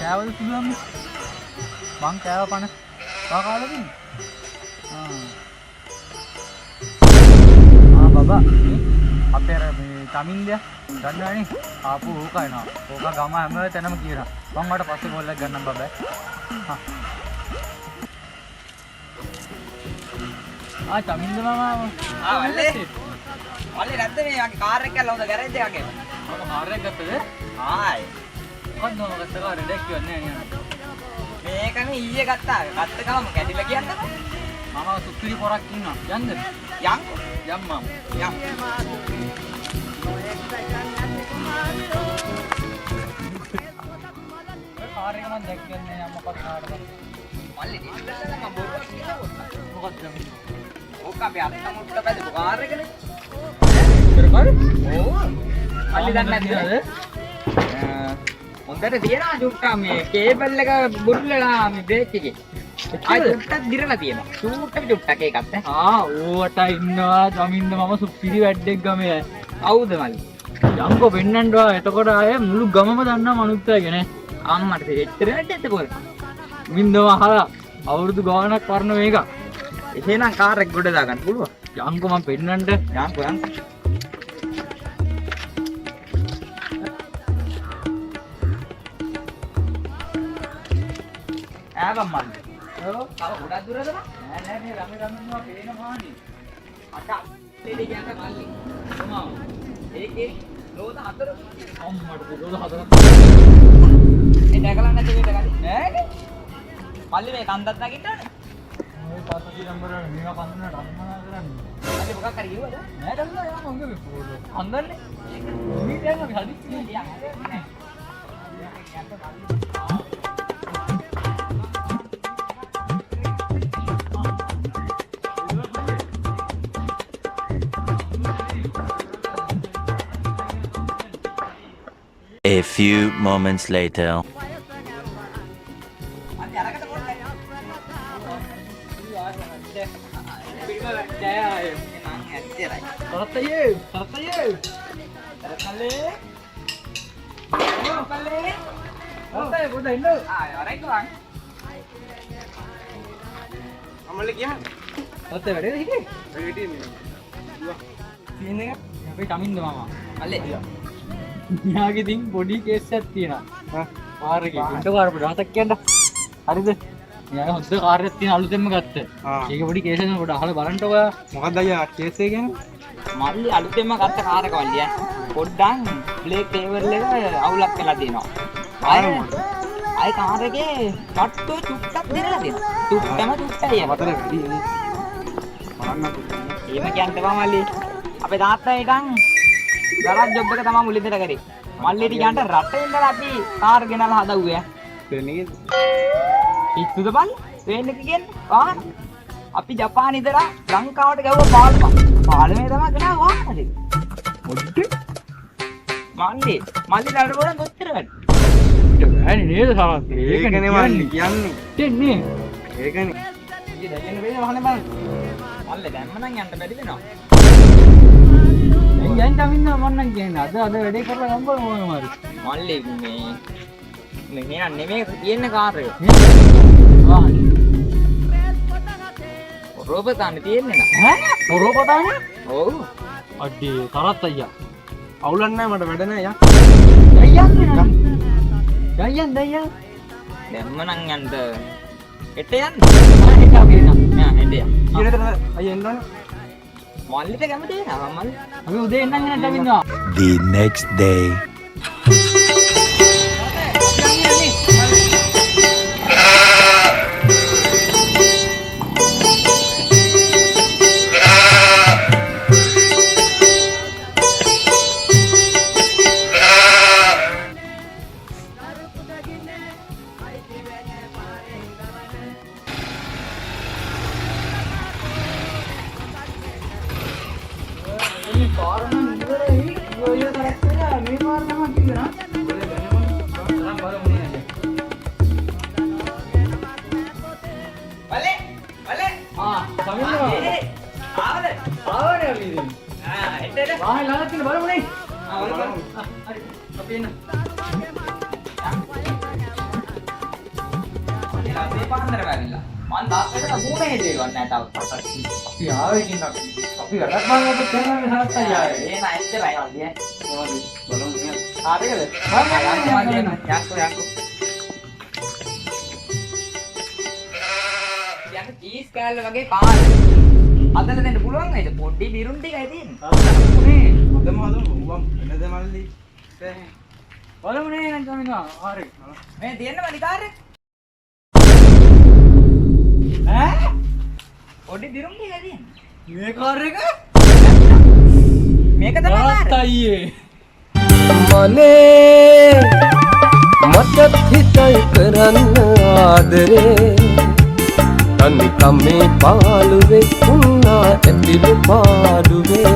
කෑවද පුළුවන් මං කෑව පණ කාකාලා තින්නේ බබා අපේ මේ තමින්දයා දන්නවනේ ආපු ඕක එනවා ඕක ගම හැම තැනම කියනවා මං මට පස්සේ ගෝල්ලක් ගන්නම් බබා තමින්ද මාමා වල්ලේ නැද්ද මේ වගේ කාර් එකක් කියලා හොඳ ගෑරේජ් එකක් එන්න ඔක කාර් එක ගත්තද ආයි කොහොමද ගත්ත කාර් එක දැක්කේ නෑ මේකනේ ඊයේ ගත්තා ගත්ත ගම කැඩිලා කියන්නේ මම සුපිරි පොරක් ඉන්නවා යන්නද යන්කෝ යම් මම යම් කාර් එක මම දැක්කේ නෑ අම්මා පස්සාට මල්ලි ඉස්සෙල්ලා මම බොරුවක් කියලා වුණා මොකක්ද ඕක අපි අත්ත මුට්ට බැලපු කාර් එකනේ කරකර ඕ මල්ලි දන්නේ නැද්ද හොඳට තියනවා චුට්ටක් මේ කේබල් එක බුරුලලා මේ බ්‍රේක් එකේ ආයි චුට්ටක් දිරලා තියෙනවා චුට්ටක් ඒකත් ඕවට ඉන්නවා තමින්ද මම සුපිරි වැඩක් ගමේ කවුද මල්ලි යංකෝ වෙන්නන්නවා එතකොට ආය මුළු ගමම දන්නා මනුස්සයගෙන අම්මට දෙච්චර වැඩද කොහෙද මින්දව අහලා අවුරුදු ගාණක් වරන මේක එහෙනම් කාර් එක ගොඩ දාගන්න පුළුවන් යංකෝ මම පෙන්නන්න යන්කෝ ආවම් මල්ලි ඔව් තව ගොඩක් දුරද නෑ මේ රමේ රමින්නවා පේන මානි අට දෙලි කියන්න මල්ලි කොහොම ඒකේ ලෝද හතර අම්මට ලෝද හතර ඒ දැකලා නැද්ද මේක ගන්නේ නෑනේ මල්ලි මේ කන්දත් නගින්නනේ ඔය පාසති නම්බර මේවා පන්දන රම්මනා කරන්නේ මල්ලි මොකක් හරි කිව්වද නෑ දන්නවා යා මං ගිහේ පොඩ අන්දන්නේ මේ දැන් අපි හදිස්සිය යන්නේ A few moments later. අපි අරකට පොඩ්ඩක් පිළිම වැට්ටය ආයේ මං ඇත්තටයි කරත්තයේ කරත්තයේ කරකලේ කරකලේ කරත්තයේ පොඩ ඉන්න ආයේ වරයි කරන් අමල කියන්නේ කරත්තේ වැඩේ හිටියේ වැඩි නේ සීන් එක අපි තමින්ද මාමා අල්ලේ මෙයාගේ ඉතින් පොඩි කේස් එකක් තියෙනවා කාර් එකේ උන්ට කාර් පොඩක් කියන්න හරිද මෙයාගේ හොඳ කාර් එකක් තියෙන අලුතෙන්ම ගත්ත ඒක පොඩි කේස් එකක් පොඩ අහලා බලන්නකෝ ඔයා මොකක්ද අයියා කේස් එක කියන්නේ මල්ලි අලුතෙන්ම ගත්ත කාර් එක වල්ලිය පොඩ්ඩක් බ්ලේක් පේවර් එක අවුලක් වෙලා තියෙනවා ආයි කාර් එකේ කට්ටෝ චුට්ටක් දිරලා තියෙනවා චුට්ටයි මතර වැඩි නේ බලන්න එහෙම කියන්න එපා මල්ලි අපේ තාත්තා ඉතින් ගරාජ් ජොබ් එක තමයි මුලින්දට කරේ මල්ලිට කියන්න රටේ ඉඳලා අපි කාර් ගෙනලා හදවුවේ දෙන්නේ ඉස්සුද බල් ට්‍රේන් එක කියන්නේ වාහන අපි ජපාන ඉඳලා ලංකාවට ගිහුවා පාලමේ තමයි ගෙනා වාහන දෙක මොඩ්ඩ මල්ලි ළඩ බෝරන් කොච්චර වැඩ බෑනේ නේද සාරත් ඒකනේ මල්ලි කියන්නේ දෙන්නේ ඒකනේ ඉතින් දැන් වෙන්නේ වාහනේ බලන්න මල්ලි දැම්ම නම් යන්න බැරි වෙනවා යන් තමින්ද මන්නම් කියන්නේ අද වැඩේ කරලා ගම්බල මොනවා මාරි මල්ලි මේ නෑ නෙමෙයි තියෙන කාර් එක වාහනේ රෝබතානේ තියෙන්නේ නෑ ඈ පොරොපතානේ ඔව් අඩේ තරත් අයියා අවුලක් නැහැ මට වැඩ නැහැ යා දයන් දැම්ම නම් යන්න එට යන්න හෙට අපි එන්න නෑ හෙට යන්න ඊළඟට අයියා එන්න ඕනේ මල්ලිට කැමති වෙනවා මල්ලි අපි උදේ එන්නම් නේ තමින්ද The next day. කාරණා ඉවරයි ඔය තරක් වෙලා මේ තියෙන. මේ පාන්දර වැවිලා. මං තාත්තට මූණේ දෙවන්නේ නැහැ තව. අපි ආවේ ඉතින් අපි වැඩක් බලනකොට තේරෙන්නේ නැහත් අයියා. ඒ නැච්චරයි වගේ. බලමු නේද? හරිද? යන්න චීස් කෑල්ල වගේ කාල. අදලා දෙන්න පුළුවන් නේද? පොඩි බිරුන් ටිකයි තියෙන්නේ. හදමු උඹම් එනද මල්ලි බලමු නේ නම් ගමිනා. හරි. මේ දෙන්න මලි කාර්යය. පොඩි බිරුන් ටිකයි තියෙන්නේ. මේ කාර් එක මේක තමයි තාත්තා කාර්යය. අයියේ. මනේ මටත් හිතයි කරන්න ආදරේ තනි කමේ පාළුවේ උන්නා ඇතිලු පාඩුවේ